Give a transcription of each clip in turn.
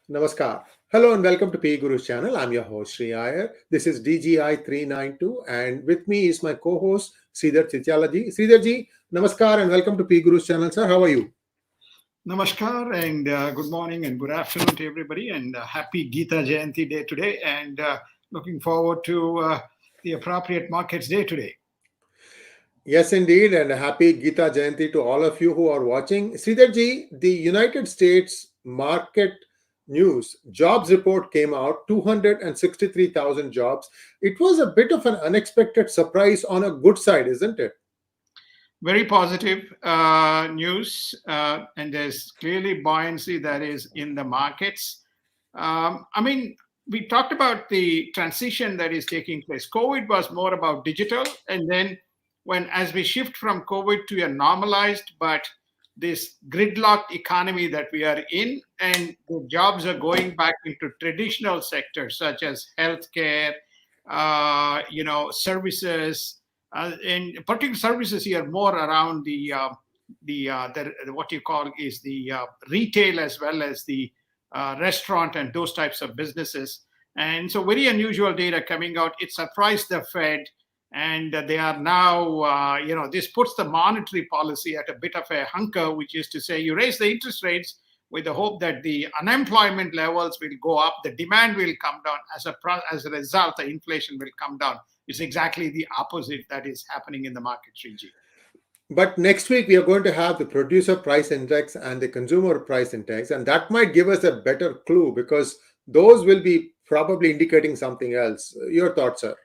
Namaskar. Hello and welcome to P Guru's channel. I'm your host Sri Iyer. This is DGI-392 and with me is my co-host Sridhar Chityalaji. Sridharji, Namaskar and welcome to P Guru's channel, sir. How are you? Namaskar and good morning and good afternoon to everybody and happy Gita Jayanti day today and looking forward to the appropriate markets day today. Yes, indeed, and happy Gita Jayanti to all of you who are watching. Sridharji, the United States market news jobs report came out 263,000 jobs. It was a bit of an unexpected surprise on a good side, isn't it? Very positive news and there's clearly buoyancy that is in the markets. We talked about the transition that is taking place. COVID was more about digital, and then as we shift from COVID to a normalized but this gridlocked economy that we are in, and the jobs are going back into traditional sectors such as healthcare, services, and particular services here more around the what you call is the retail as well as the restaurant and those types of businesses. And so very unusual data coming out. It surprised the Fed, and they are now, this puts the monetary policy at a bit of a hunker, which is to say you raise the interest rates with the hope that the unemployment levels will go up, the demand will come down. As a result, the inflation will come down. It's exactly the opposite that is happening in the market, Sriji. But next week we are going to have the producer price index and the consumer price index, and that might give us a better clue because those will be probably indicating something else. Your thoughts, sir?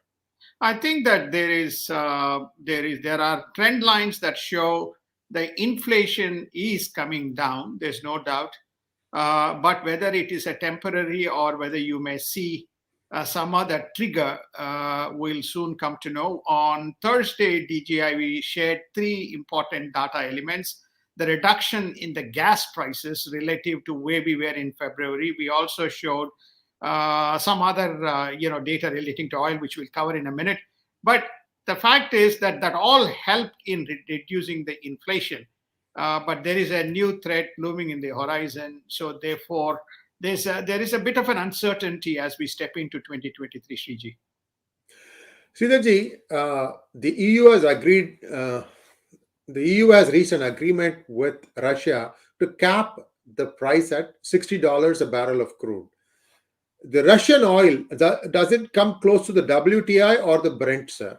I think that there are trend lines that show the inflation is coming down. There's no doubt, but whether it is a temporary or whether you may see some other trigger, will soon come to know. On Thursday, DGI, we shared three important data elements: the reduction in the gas prices relative to where we were in February. We also showed some other data relating to oil, which we'll cover in a minute. But the fact is that all helped in reducing the inflation. But there is a new threat looming in the horizon. So therefore, there is a bit of an uncertainty as we step into 2023, Sriji. Sridharji, the EU has agreed. The EU has reached an agreement with Russia to cap the price at $60 a barrel of crude. The Russian oil, does it come close to the WTI or the Brent, sir?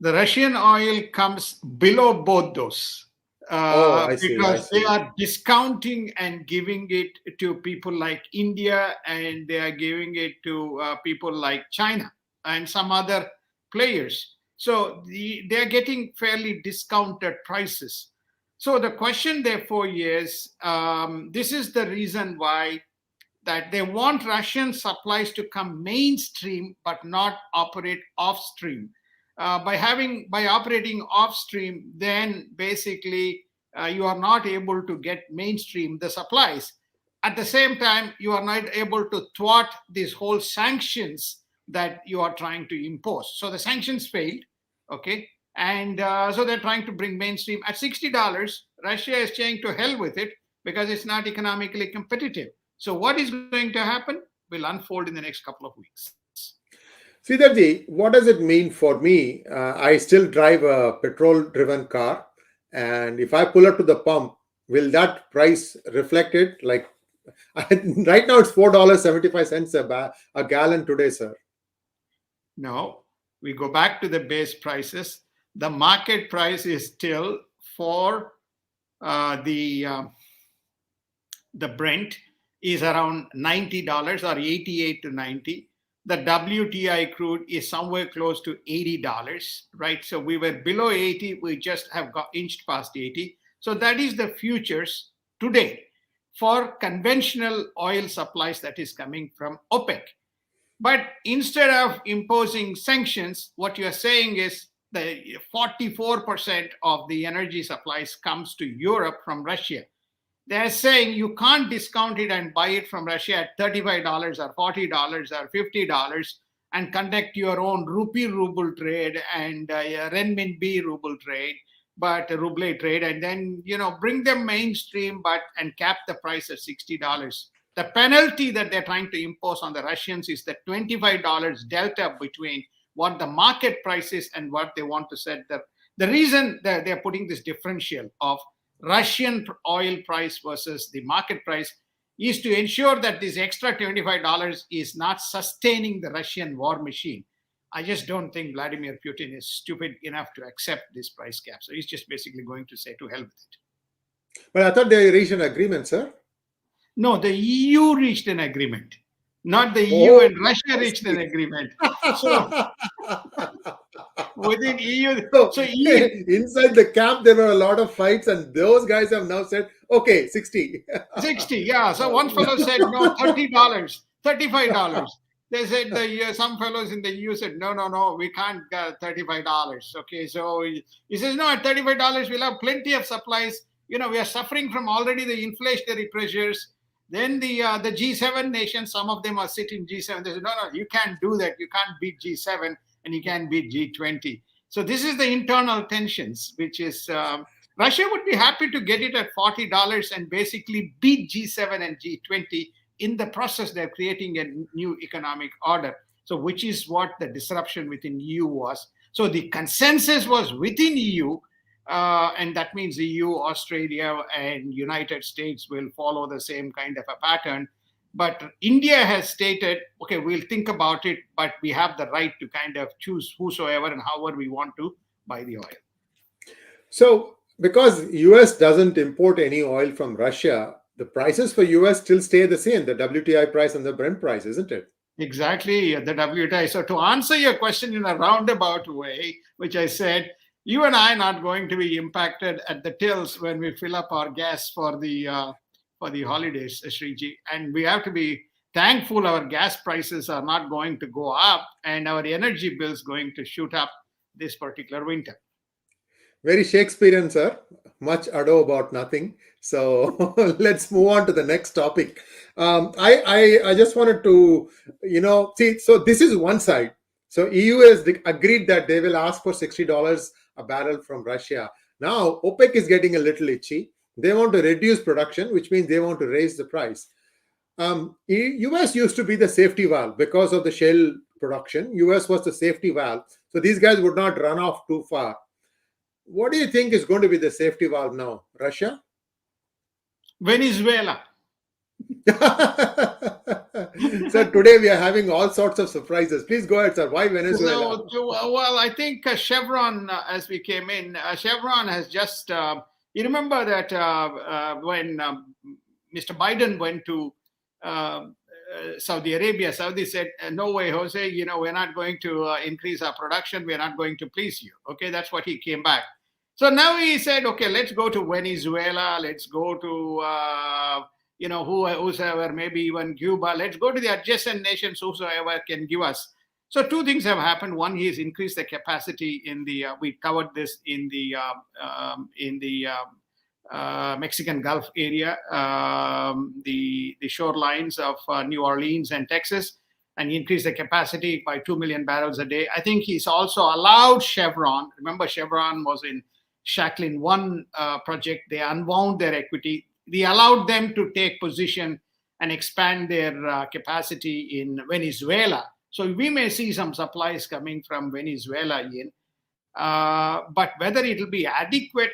The Russian oil comes below both those because they are discounting and giving it to people like India, and they are giving it to people like China and some other players. So they are getting fairly discounted prices. So the question, therefore, is this is the reason why that they want Russian supplies to come mainstream but not operate off stream. By operating off stream, then basically you are not able to get mainstream the supplies. At the same time, you are not able to thwart these whole sanctions that you are trying to impose. So the sanctions failed, okay, and so they're trying to bring mainstream at $60. Russia is saying to hell with it because it's not economically competitive. So what is going to happen will unfold in the next couple of weeks. Sridharji, what does it mean for me? I still drive a petrol-driven car, and if I pull up to the pump, will that price reflect it? Like right now, it's $4.75 a gallon today, sir. No, we go back to the base prices. The market price is still for the Brent is around $90 or 88 to 90. The WTI crude is somewhere close to $80, right? So we were below 80. We just have got inched past 80. So that is the futures today for conventional oil supplies that is coming from OPEC. But instead of imposing sanctions, what you're saying is the 44% of the energy supplies comes to Europe from Russia. They're saying you can't discount it and buy it from Russia at $35 or $40 or $50 and conduct your own rupee ruble trade and renminbi ruble trade. but ruble trade, and then bring them mainstream, but and cap the price at $60. The penalty that they're trying to impose on the Russians is the $25 delta between what the market price is and what they want to set. The reason that they're putting this differential of Russian oil price versus the market price is to ensure that this extra $25 is not sustaining the Russian war machine. I just don't think Vladimir Putin is stupid enough to accept this price cap. So he's just basically going to say to hell with it. But I thought they reached an agreement, sir. No, the EU reached an agreement. Not the EU and Russia reached an agreement. So within EU, so EU, inside the camp there were a lot of fights, and those guys have now said, okay, 60. 60, yeah. So one fellow said no, $30, $35. They said some fellows in the EU said no, we can't get $35. Okay, so he says no, at $35 we'll have plenty of supplies. We are suffering from already the inflationary pressures. Then the G7 nations, some of them are sitting G7. They say, no, you can't do that. You can't beat G7 and you can't beat G20. So this is the internal tensions, which is Russia would be happy to get it at $40 and basically beat G7 and G20. In the process, they're creating a new economic order. So which is what the disruption within EU was. So the consensus was within EU. And that means EU, Australia, and United States will follow the same kind of a pattern. But India has stated, okay, we'll think about it, but we have the right to kind of choose whosoever and however we want to buy the oil. So because US doesn't import any oil from Russia, the prices for US still stay the same, the WTI price and the Brent price, isn't it? Exactly, the WTI. So to answer your question in a roundabout way, which I said, you and I are not going to be impacted at the tills when we fill up our gas for the holidays, Sriji. And we have to be thankful our gas prices are not going to go up and our energy bills going to shoot up this particular winter. Very Shakespearean, sir. Much ado about nothing. So let's move on to the next topic. I just wanted to, see, so this is one side. So EU has agreed that they will ask for $60 a barrel from Russia. Now, OPEC is getting a little itchy. They want to reduce production, which means they want to raise the price. US used to be the safety valve because of the shale production. US was the safety valve. So these guys would not run off too far. What do you think is going to be the safety valve now? Russia? Venezuela. So today we are having all sorts of surprises. Please go ahead, sir. Why Venezuela? Well, I think Chevron, as we came in, Chevron has just, you remember that when Mr. Biden went to Saudi Arabia, Saudi said, no way, Jose, we're not going to increase our production. We're not going to please you. Okay, that's what he came back. So now he said, okay, let's go to Venezuela. Let's go to, whosoever, maybe even Cuba. Let's go to the adjacent nations, whosoever can give us. So two things have happened. One, he has increased the capacity in the, we covered this in the Mexican Gulf area, the shorelines of New Orleans and Texas, and increased the capacity by 2 million barrels a day. I think he's also allowed Chevron. Remember, Chevron was in Shacklin 1 project. They unwound their equity. They allowed them to take position and expand their capacity in Venezuela. So we may see some supplies coming from Venezuela in. But whether it will be adequate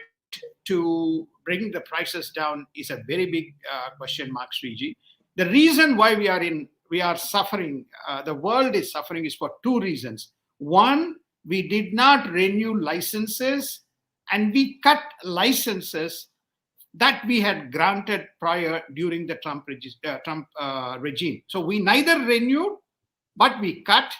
to bring the prices down is a very big question mark, Sriji. The reason why we are suffering, the world is suffering, is for two reasons. One, we did not renew licenses, and we cut licenses that we had granted prior during the Trump regime. So we neither renewed, but we cut,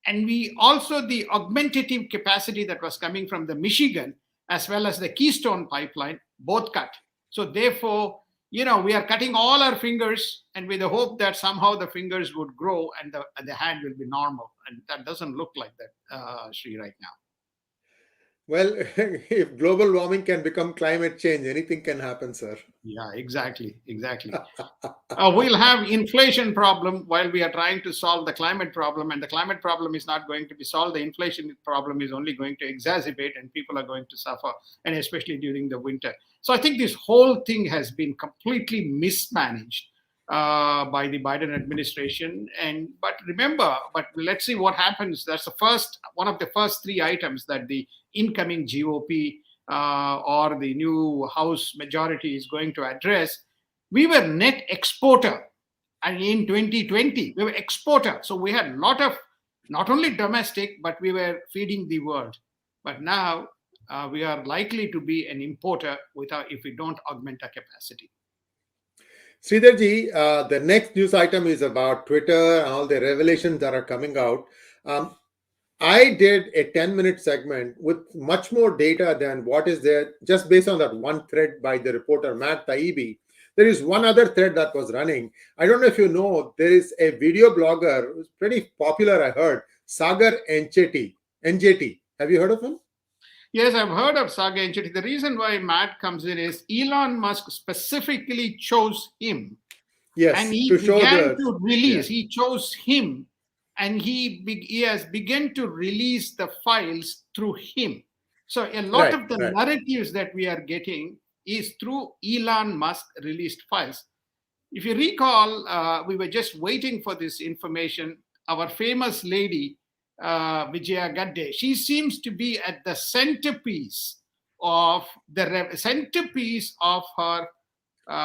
and we also, the augmentative capacity that was coming from the Michigan as well as the Keystone pipeline, both cut. So therefore, we are cutting all our fingers, and with the hope that somehow the fingers would grow and the hand will be normal. And that doesn't look like that, Sri, right now. Well, if global warming can become climate change, anything can happen, sir. Yeah, exactly. We'll have inflation problem while we are trying to solve the climate problem, and the climate problem is not going to be solved. The inflation problem is only going to exacerbate, and people are going to suffer, and especially during the winter. So I think this whole thing has been completely mismanaged. by the Biden administration. But remember, let's see what happens. That's one of the first three items that the incoming GOP or the new House majority is going to address. We were net exporter, and in 2020 we were exporter. So we had a lot of not only domestic, but we were feeding the world. But now we are likely to be an importer if we don't augment our capacity. Sridharji, the next news item is about Twitter and all the revelations that are coming out. I did a 10-minute segment with much more data than what is there, just based on that one thread by the reporter Matt Taibbi. There is one other thread that was running. I don't know if you know, there is a video blogger who's pretty popular, I heard, Sagar NJT. Have you heard of him? Yes, I've heard of Sagar NJT. The reason why Matt comes in is Elon Musk specifically chose him. Yes, and he began to release. He chose him, and he has begun to release the files through him. So a lot of the narratives that we are getting is through Elon Musk released files. If you recall, we were just waiting for this information. Our famous lady, Vijaya Gadde, she seems to be at the centerpiece of her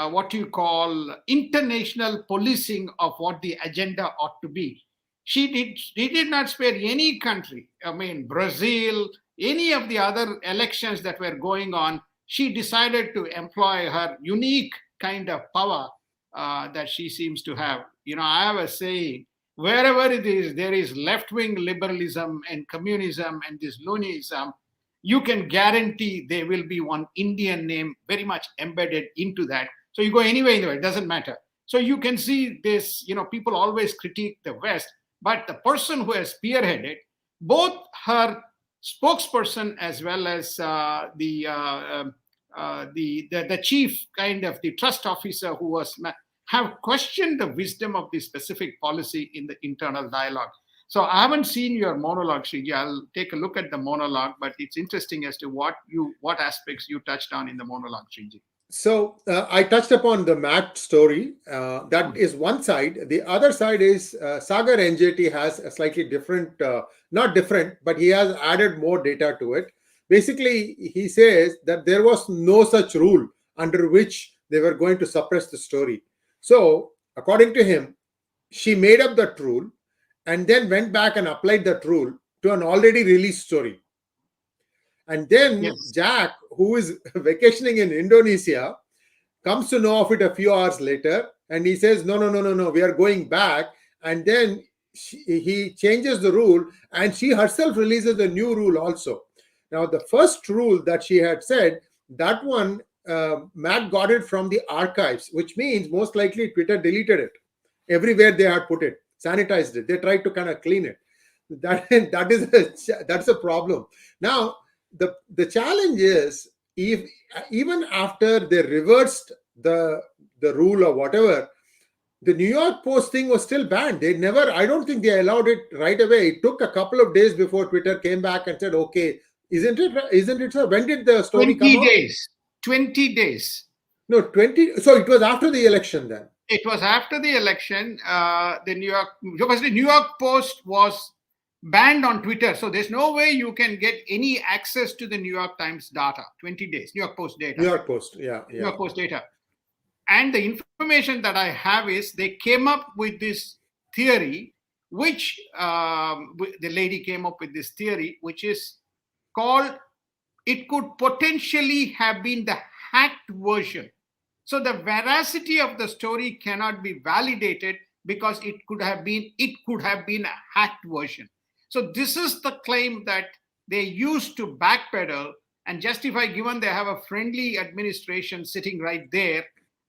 what you call international policing of what the agenda ought to be. She did not spare any country. I mean, Brazil, any of the other elections that were going on, she decided to employ her unique kind of power that she seems to have. You know, I have a saying, wherever it is, there is left-wing liberalism and communism and this loonism, you can guarantee there will be one Indian name very much embedded into that. So you go anywhere, it doesn't matter. So you can see this, people always critique the West, but the person who has spearheaded, both her spokesperson as well as the chief kind of the trust officer who have questioned the wisdom of the specific policy in the internal dialogue. So I haven't seen your monologue, Shriji. I'll take a look at the monologue, but it's interesting as to what aspects you touched on in the monologue, Shriji. So I touched upon the Matt story. That is one side. The other side is Sagar NJT has a slightly different, not different, but he has added more data to it. Basically, he says that there was no such rule under which they were going to suppress the story. So according to him, she made up that rule and then went back and applied that rule to an already released story. And then Jack, who is vacationing in Indonesia, comes to know of it a few hours later, and he says, no, we are going back. And then he changes the rule, and she herself releases a new rule also. Now, the first rule that she had said, that one, Matt got it from the archives, which means most likely Twitter deleted it. Everywhere they had put it, sanitized it. They tried to kind of clean it. That's a problem. Now, the challenge is, if even after they reversed the rule or whatever, the New York Post thing was still banned. I don't think they allowed it right away. It took a couple of days before Twitter came back and said, okay, isn't it so? When did the story come out? 20 days. No, 20. So it was after the election then. It was after the election. The New York Post was banned on Twitter. So there's no way you can get any access to the New York Times data. 20 days, New York Post data. New York Post, yeah. New York Post data. And the information that I have is they came up with this theory, which the lady came up with this theory, which is called, it could potentially have been the hacked version. So the veracity of the story cannot be validated because it could have been a hacked version. So this is the claim that they used to backpedal and justify, given they have a friendly administration sitting right there,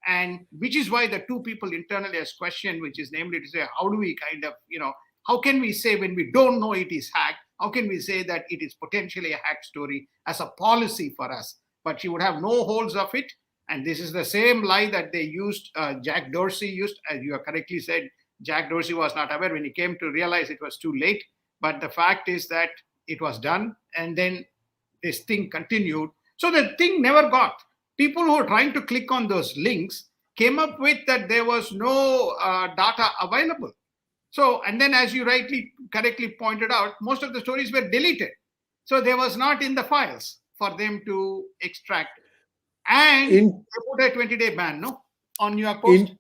and which is why the two people internally has questioned, which is namely to say, how do we kind of, how can we say when we don't know it is hacked, how can we say that it is potentially a hacked story as a policy for us? But she would have no holes of it. And this is the same lie that they used, Jack Dorsey used, as you have correctly said. Jack Dorsey was not aware when he came to realize it was too late. But the fact is that it was done, and then this thing continued. So the thing never got. People who are trying to click on those links, came up with that there was no data available. So, and then as you correctly pointed out, most of the stories were deleted. So they was not in the files for them to extract. And in they put a 20-day ban, no, on New York Post. in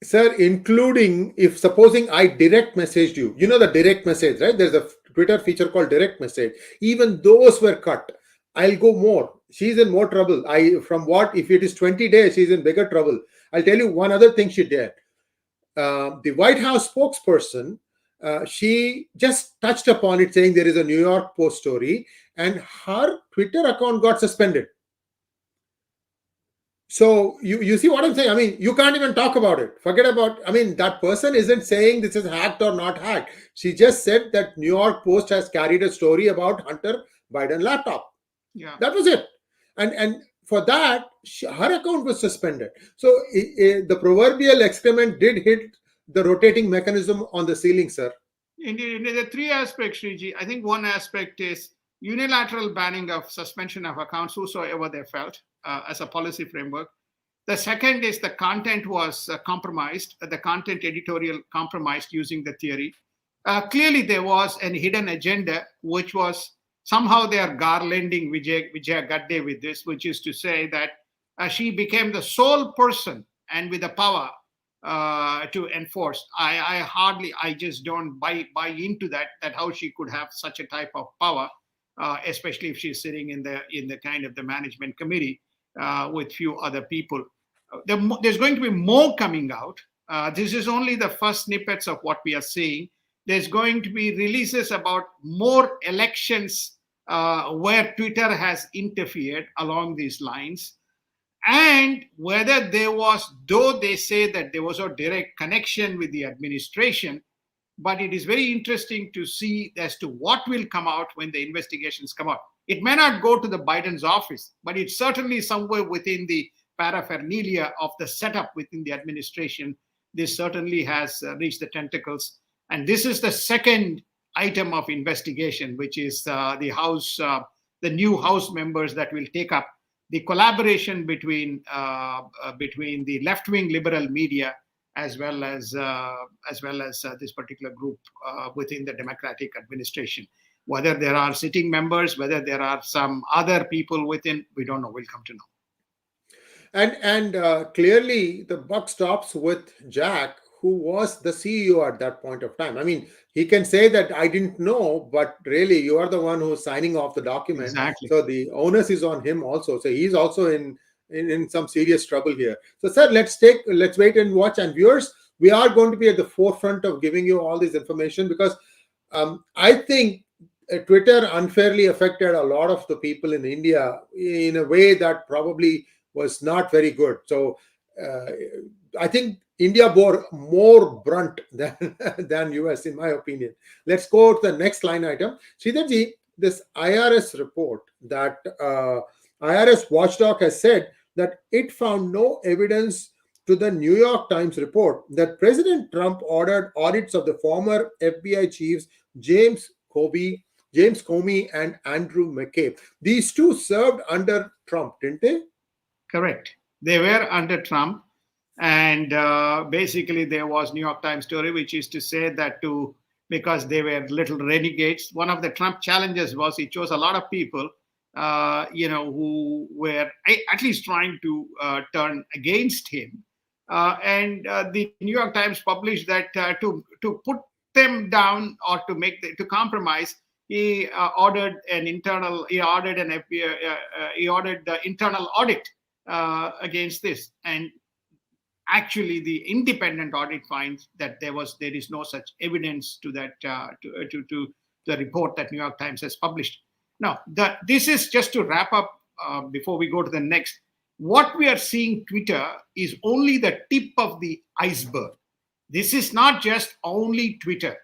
Sir, including if supposing I direct messaged you, you know the direct message, right? There's a Twitter feature called direct message. Even those were cut. I'll go more. She's in more trouble. From what if it is 20 days, she's in bigger trouble. I'll tell you one other thing she did. The White House spokesperson, she just touched upon it, saying there is a New York Post story, and her Twitter account got suspended. So you see what I'm saying? I mean, you can't even talk about it. Forget about. I mean, that person isn't saying this is hacked or not hacked. She just said that New York Post has carried a story about Hunter Biden laptop. Yeah, that was it. And for that, her account was suspended. So the proverbial excrement did hit the rotating mechanism on the ceiling, sir. indeed. There are three aspects, Sriji. I think one aspect is unilateral banning of suspension of accounts, whosoever they felt, as a policy framework. The second is the content was compromised, the content editorial compromised using the theory. Clearly, there was an hidden agenda, which was somehow they are garlanding Vijaya Gadde with this, which is to say that she became the sole person and with the power to enforce. I just don't buy into that how she could have such a type of power, especially if she's sitting in the kind of the management committee with few other people. There's going to be more coming out. This is only the first snippets of what we are seeing. There's going to be releases about more elections where Twitter has interfered along these lines. And whether there was, though they say that there was a direct connection with the administration, but it is very interesting to see as to what will come out when the investigations come out. It may not go to the Biden's office, but it's certainly somewhere within the paraphernalia of the setup within the administration. This certainly has reached the tentacles. And this is the second item of investigation, which is the new House members that will take up the collaboration between the left-wing liberal media as well as this particular group within the Democratic administration. Whether there are sitting members, whether there are some other people within, we don't know. We'll come to know. And clearly, the buck stops with Jack, who was the CEO at that point of time. I mean, he can say that I didn't know, but really, you are the one who's signing off the document. Exactly. So the onus is on him also. So he's also in some serious trouble here. So, sir, let's wait and watch. And viewers, we are going to be at the forefront of giving you all this information because I think Twitter unfairly affected a lot of the people in India in a way that probably was not very good. So I think India bore more brunt than US, in my opinion. Let's go to the next line item. Sridharji, this IRS report that IRS watchdog has said that it found no evidence to the New York Times report that President Trump ordered audits of the former FBI chiefs James Comey and Andrew McCabe. These two served under Trump, didn't they? Correct. They were under Trump. And basically, there was New York Times story, which is to say that because they were little renegades. One of the Trump challenges was he chose a lot of people, who were at least trying to turn against him. And the New York Times published that to put them down or to compromise, he ordered the internal audit against this. And actually, the independent audit finds that there is no such evidence to that to the report that New York Times has published. Now, this is just to wrap up before we go to the next. What we are seeing Twitter is only the tip of the iceberg. This is not just only Twitter.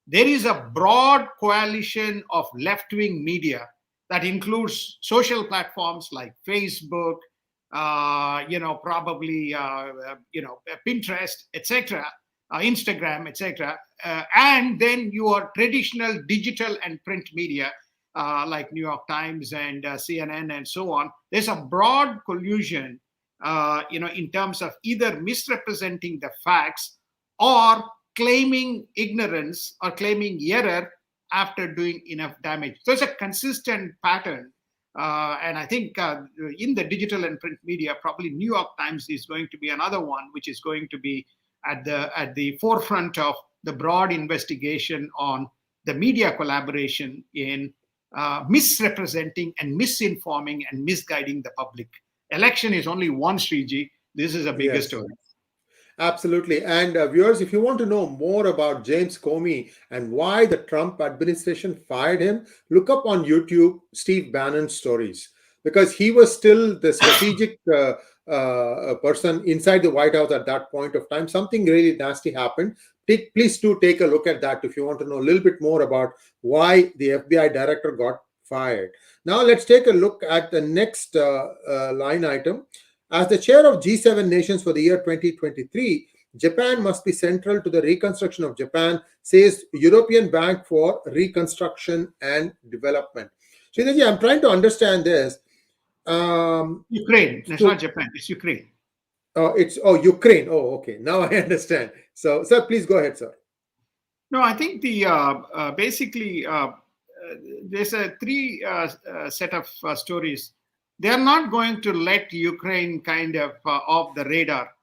There is a broad coalition of left-wing media that includes social platforms like Facebook, probably Pinterest, etc., Instagram, etc., and then your traditional digital and print media like New York Times and CNN and so on. There's a broad collusion in terms of either misrepresenting the facts or claiming ignorance or claiming error after doing enough damage. So it's a consistent pattern. And I think in the digital and print media, probably New York Times is going to be another one, which is going to be at the forefront of the broad investigation on the media collaboration in misrepresenting and misinforming and misguiding the public. Election is only one, Sriji. This is a bigger Yes. story. Absolutely. And viewers, if you want to know more about James Comey and why the Trump administration fired him, look up on YouTube Steve Bannon's stories, because he was still the strategic person inside the White House at that point of time. Something really nasty happened. Please do take a look at that if you want to know a little bit more about why the FBI director got fired. Now, let's take a look at the next line item. As the chair of G7 nations for the year 2023, Japan must be central to the reconstruction of Japan, says European Bank for Reconstruction and Development. Sridharji, I'm trying to understand this. Ukraine. It's not Japan. It's Ukraine. It's Ukraine. Oh, okay. Now I understand. So, sir, please go ahead, sir. No, I think the basically there's a three set of stories. They are not going to let Ukraine kind of off the radar.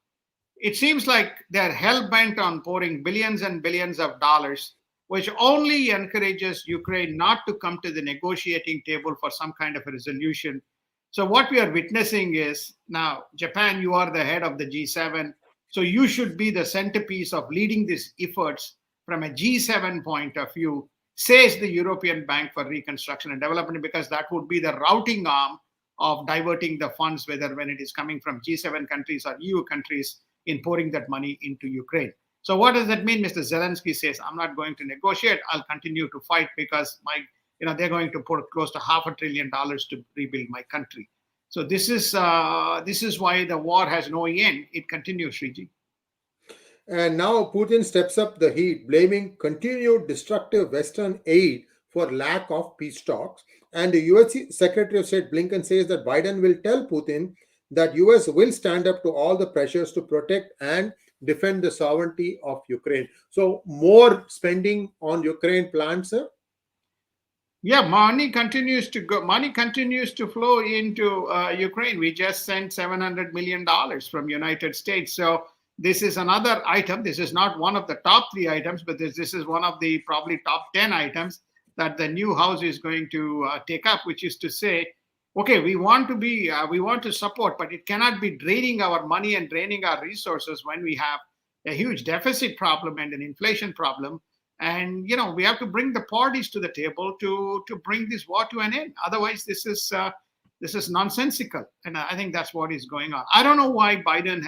It seems like they're hell-bent on pouring billions and billions of dollars, which only encourages Ukraine not to come to the negotiating table for some kind of a resolution. So what we are witnessing is, now, Japan, you are the head of the G7, so you should be the centerpiece of leading these efforts from a G7 point of view, says the European Bank for Reconstruction and Development, because that would be the routing arm of diverting the funds, whether when it is coming from G7 countries or EU countries, in pouring that money into Ukraine. So what does that mean? Mr. Zelensky says, I'm not going to negotiate. I'll continue to fight because they're going to put close to $500 billion to rebuild my country. So this is why the war has no end. It continues, Sriji. And now Putin steps up the heat, blaming continued destructive Western aid for lack of peace talks. And the US Secretary of State Blinken says that Biden will tell Putin that US will stand up to all the pressures to protect and defend the sovereignty of Ukraine. So more spending on Ukraine plans, sir? Yeah, money continues to go. Money continues to flow into Ukraine. We just sent $700 million from United States. So this is another item. This is not one of the top 3 items, but this is one of the probably top 10 items that the new house is going to take up, which is to say, okay, we want to support, but it cannot be draining our money and draining our resources when we have a huge deficit problem and an inflation problem. And we have to bring the parties to the table to bring this war to an end. Otherwise, this is nonsensical, and I think that's what is going on. I don't know why Biden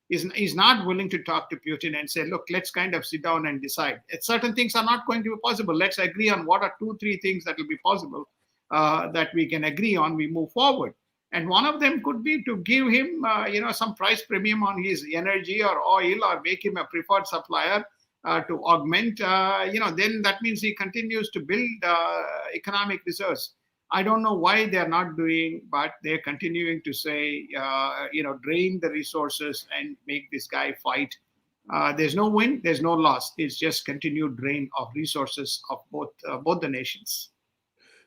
is not willing to talk to Putin and say, look, let's kind of sit down and decide. Certain things are not going to be possible. Let's agree on what are 2-3 things that will be possible that we can agree on. We move forward, and one of them could be to give him some price premium on his energy or oil, or make him a preferred supplier. To augment, then that means he continues to build economic reserves. I don't know why they're not doing, but they're continuing to say, drain the resources and make this guy fight. There's no win, there's no loss. It's just continued drain of resources of both the nations.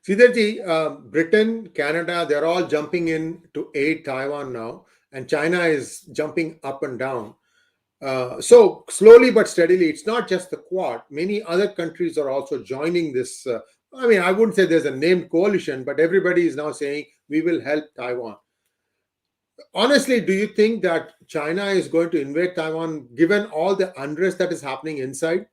Sridharji, Britain, Canada, they're all jumping in to aid Taiwan now, and China is jumping up and down. So slowly but steadily, it's not just the Quad. Many other countries are also joining this. I wouldn't say there's a named coalition, but everybody is now saying we will help Taiwan. Honestly, do you think that China is going to invade Taiwan given all the unrest that is happening inside?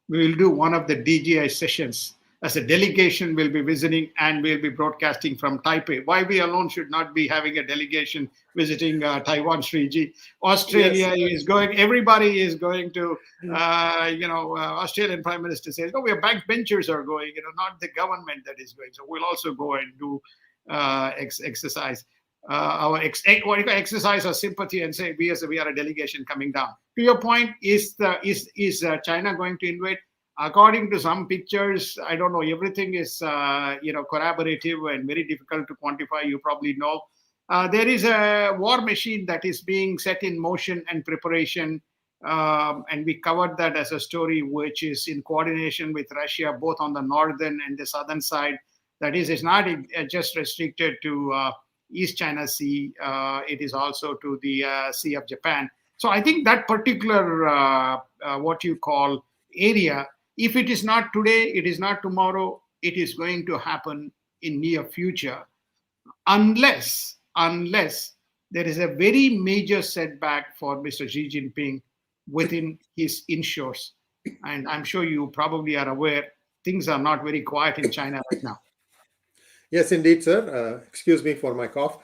We will do one of the DGI sessions. As a delegation, we'll be visiting and we'll be broadcasting from Taipei. Why we alone should not be having a delegation visiting Taiwan, Sriji? Australia is going, everybody is going to, Australian Prime Minister says, we are backbenchers are going, not the government that is going. So we'll also go and do exercise. Exercise our sympathy and say we are a delegation coming down. To your point, is China going to invade? According to some pictures, I don't know. Everything is corroborative and very difficult to quantify. You probably know There is a war machine that is being set in motion and preparation. And we covered that as a story, which is in coordination with Russia, both on the northern and the southern side. That is, it's not just restricted to East China Sea. It is also to the Sea of Japan. So I think that particular, what you call area, if it is not today, it is not tomorrow, it is going to happen in near future, unless there is a very major setback for Mr. Xi Jinping within his inshores. And I'm sure you probably are aware things are not very quiet in China right now. Yes, indeed, sir. Excuse me for my cough.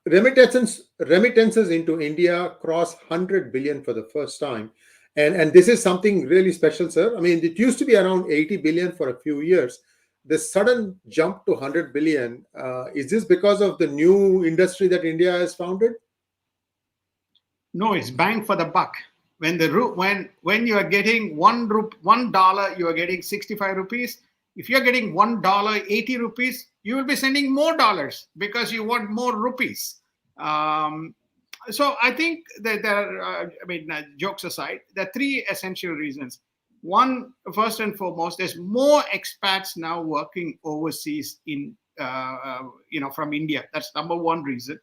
Remittances into India cross 100 billion for the first time. And this is something really special, sir. I mean, it used to be around 80 billion for a few years. The sudden jump to 100 billion, is this because of the new industry that India has founded? No, it's bang for the buck. When you are getting $1, you are getting 65 rupees. If you're getting $1, 80 rupees, you will be sending more dollars because you want more rupees. So I think that there are, jokes aside, there are three essential reasons. One, first and foremost, there's more expats now working overseas from India. That's number one reason.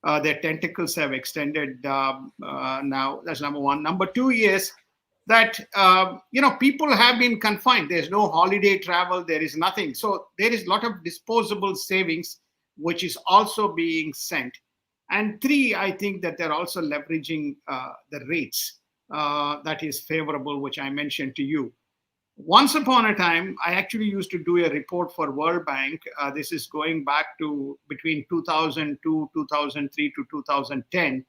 Their tentacles have extended now. That's number one. Number two is that people have been confined. There's no holiday travel. There is nothing. So there is a lot of disposable savings, which is also being sent. And three, I think that they're also leveraging the rates that is favorable, which I mentioned to you. Once upon a time, I actually used to do a report for World Bank. This is going back to between 2002, 2003 to 2010.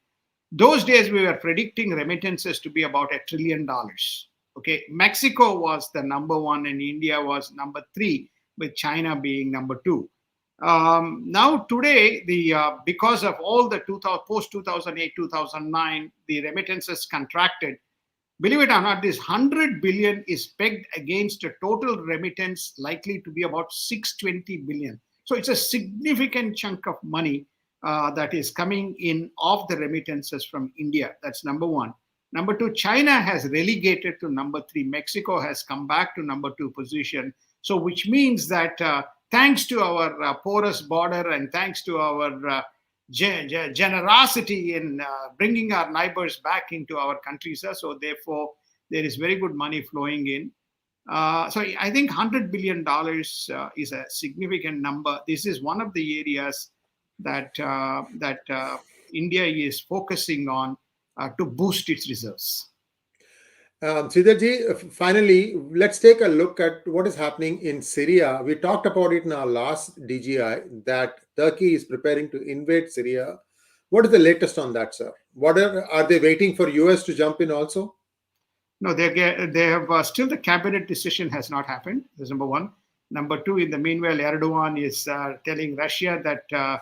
Those days, we were predicting remittances to be about $1 trillion. Okay, Mexico was the number one, and India was number three, with China being number two. Now today, because of all the post 2008, 2009, the remittances contracted. Believe it or not, this 100 billion is pegged against a total remittance likely to be about 620 billion. So it's a significant chunk of money that is coming in of the remittances from India. That's number one. Number two, China has relegated to number three. Mexico has come back to number two position. So which means that thanks to our porous border and thanks to our generosity in bringing our neighbors back into our countries, so therefore there is very good money flowing in. So I think $100 billion is a significant number. This is one of the areas that India is focusing on to boost its reserves. Sridharji, finally, let's take a look at what is happening in Syria. We talked about it in our last DGI that Turkey is preparing to invade Syria. What is the latest on that, sir? Are they waiting for US to jump in also? No, they have still the cabinet decision has not happened. That's number one. Number two, in the meanwhile, Erdogan is telling Russia that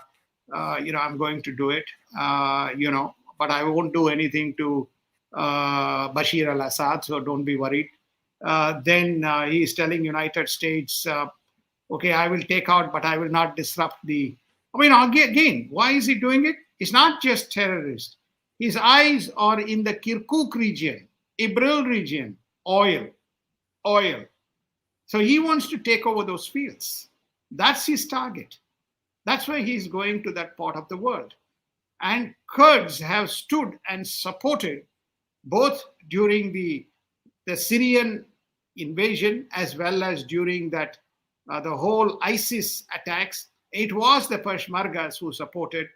I'm going to do it, but I won't do anything to Bashir al-Assad, so don't be worried. Then he is telling United States, okay, I will take out, but I will not disrupt the... again, why is he doing it? It's not just terrorists. His eyes are in the Kirkuk region, Ibril region, oil. So he wants to take over those fields. That's his target. That's why he's going to that part of the world. And Kurds have stood and supported both during the Syrian invasion as well as during that the whole ISIS attacks. It was the Peshmergas who supported.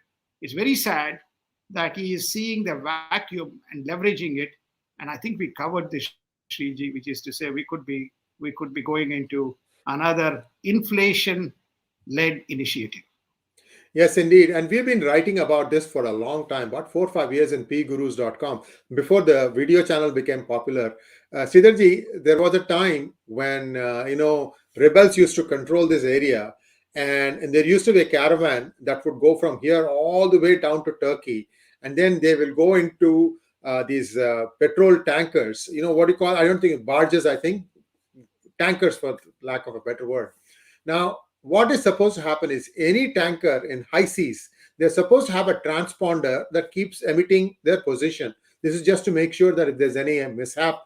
It's very sad that he is seeing the vacuum and leveraging it. And I think we covered this, Shriji, which is to say we could be going into another inflation-led initiative. Yes, indeed. And we've been writing about this for a long time, about 4 or 5 years in pgurus.com, before the video channel became popular. Sridharji, there was a time when, rebels used to control this area. And there used to be a caravan that would go from here all the way down to Turkey. And then they will go into these petrol tankers, what do you call it? I don't think barges, I think. Tankers, for lack of a better word. Now, what is supposed to happen is any tanker in high seas they're supposed to have a transponder that keeps emitting their position. This is just to make sure that if there's any mishap,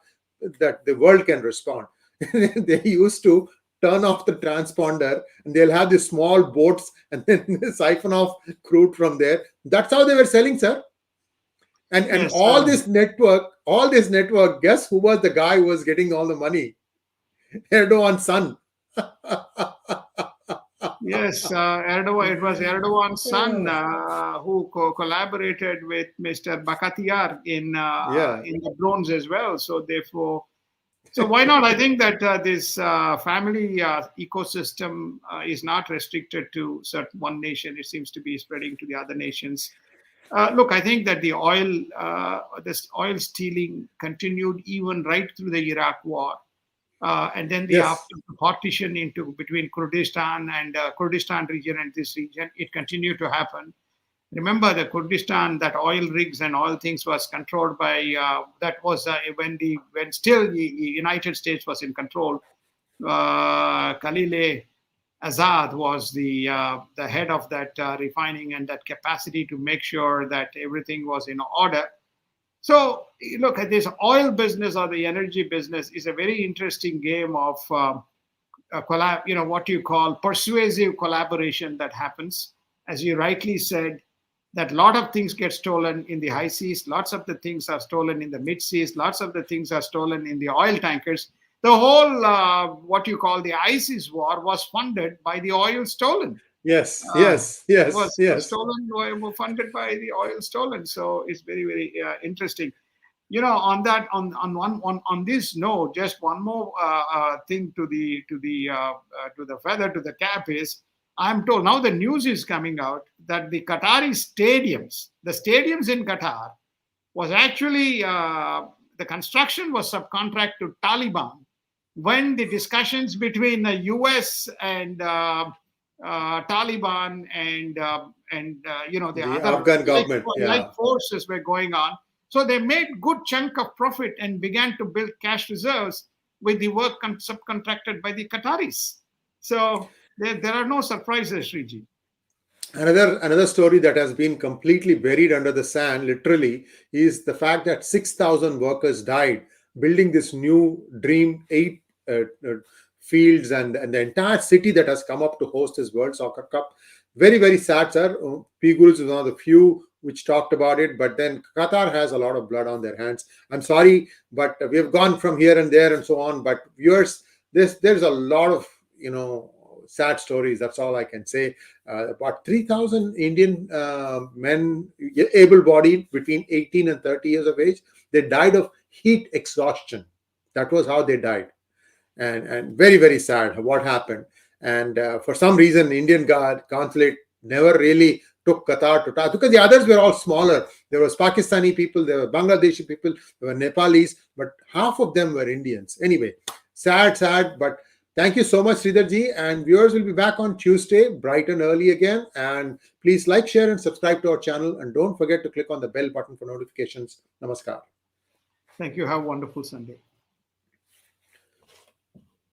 that the world can respond. They used to turn off the transponder, and they'll have these small boats and then siphon off crude from there. That's how they were selling, sir. And Yes, all this network, guess who was the guy who was getting all the money? Erdogan's son. yes, Erdogan. It was Erdogan's son who collaborated with Mr. Bakatiar in Yeah. the drones as well. So therefore, so why not? I think that this family ecosystem is not restricted to certain one nation. It seems to be spreading to the other nations. Look, I think that this oil stealing continued even right through the Iraq war. And then Yes. after the partition into between Kurdistan and Kurdistan region and this region, it continued to happen. Remember the Kurdistan, that oil rigs and oil things was controlled by that was when still the United States was in control. Khalil Azad was the head of that refining and that capacity to make sure that everything was in order. So look at this oil business or the energy business is a very interesting game of what you call persuasive collaboration that happens. As you rightly said, that a lot of things get stolen in the high seas, lots of the things are stolen in the mid seas, lots of the things are stolen in the oil tankers. The whole what you call the ISIS war was funded by the oil stolen. Yes. Uh, Yes. Yes. was Yes. stolen, were funded by the oil stolen. So it's very, very interesting. On that, on this note, just one more thing to the feather to the cap is, I'm told now the news is coming out that the the stadiums in Qatar was actually the construction was subcontract to Taliban when the discussions between the US and Taliban and the The other Afghan government. like Yeah. forces were going on. So they made good chunk of profit and began to build cash reserves with the work subcontracted by the Qataris. So there are no surprises, Sriji. Another story that has been completely buried under the sand, literally, is the fact that 6,000 workers died building this new Dream 8 fields, and the entire city that has come up to host this World Soccer Cup. Very, very sad, sir. Piguls is one of the few which talked about it, but then Qatar has a lot of blood on their hands. I'm sorry, but we have gone from here and there and so on. But viewers, there's a lot of sad stories. That's all I can say. About 3,000 Indian men, able-bodied, between 18 and 30 years of age, they died of heat exhaustion. That was how they died, and very, very sad what happened. And for some reason, Indian consulate never really took Qatar to task, because the others were all smaller. There was Pakistani people, there were Bangladeshi people, there were Nepalis, but half of them were Indians. Anyway, sad, but thank you so much, Sridharji. And viewers will be back on Tuesday, bright and early again. And please like, share, and subscribe to our channel. And don't forget to click on the bell button for notifications. Namaskar. Thank you. Have a wonderful Sunday.